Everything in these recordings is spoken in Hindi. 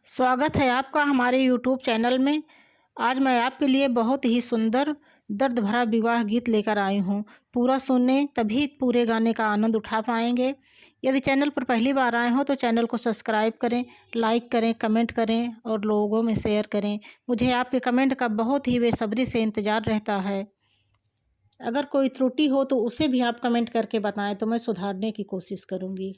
स्वागत है आपका हमारे यूट्यूब चैनल में। आज मैं आपके लिए बहुत ही सुंदर दर्द भरा विवाह गीत लेकर आई हूँ। पूरा सुनने तभी पूरे गाने का आनंद उठा पाएंगे। यदि चैनल पर पहली बार आए हो तो चैनल को सब्सक्राइब करें, लाइक करें, कमेंट करें और लोगों में शेयर करें। मुझे आपके कमेंट का बहुत ही बेसब्री से इंतज़ार रहता है। अगर कोई त्रुटि हो तो उसे भी आप कमेंट करके बताएं तो मैं सुधारने की कोशिश करूँगी।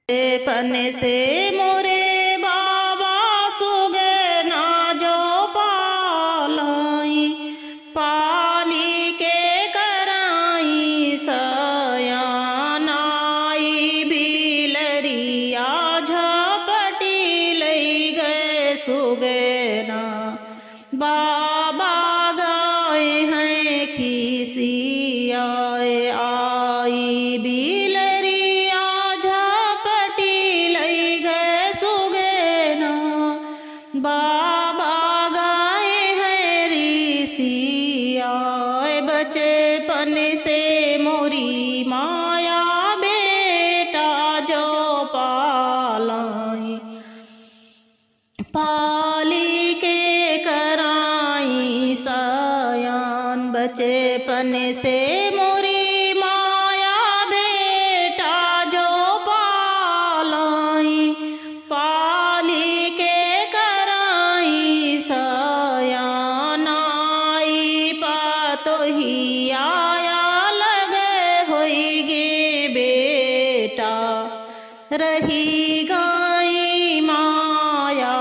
पन्ने से मोरे बाबा सुगे ना जो पालाई पाली के कराई सयानाई बिलरिया झपटी लई गए सुगे ना बाबा गाए हैं खीसी आए आई बिलरिया झपटी लई गए सुगे ना बाबा गाए हैं ऋषि आए बचपन से मोरी माया बेटा जो पालाई पाली के कराई सयान बचपन से मोरी माया बेटा जो पालाई पाली के कराई सयान आई पातो ही आया लगे होई गे बेटा रही गाई माया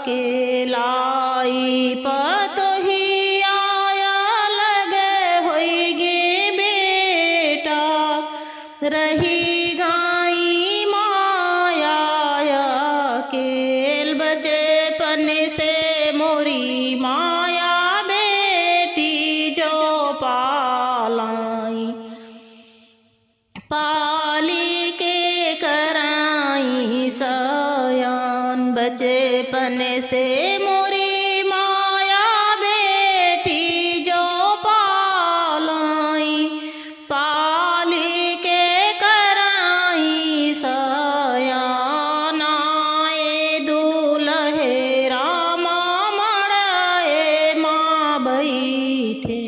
के लाई पतो ही आया लगे होई गे बेटा रही गाई माया के बचपन से मोरी माया बेटी जो पालाई पाली के कराई सयान बचपन से मोरी माया बेटी जो पालाई पाली के कराई सयान आए दूल्हे रामा मड़ाए माँ बैठे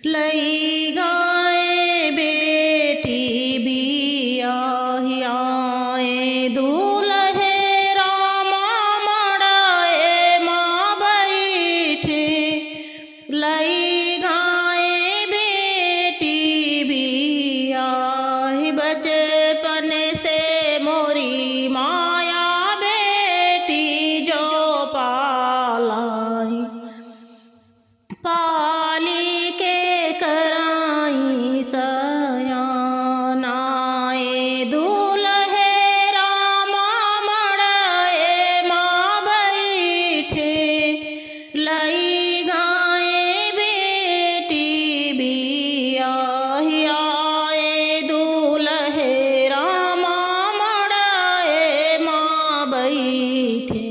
लई गाए बेटी बियाही आए दूल्हे रामा मड़ाए माँ बैठे लई गाए बेटी बियाही बचपन से मोरी माया बेटी जो पालाई पाली के कराई सयान आए दूल्हे रामा मड़ाए माँ बैठे लई गाए बेटी बियाही आए दूल्हे रामा मड़ाए माँ बैठे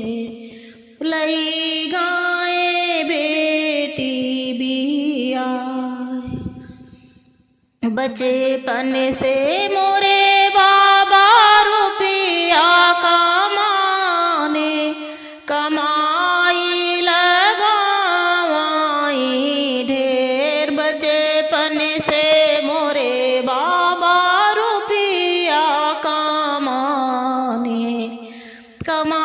लई गाए बेटी बिया बचपन से मोरे बाबा रुपया कमाने कमाई लगाई ढेर बचपन से मोरे बाबा रुपया कमाने कमा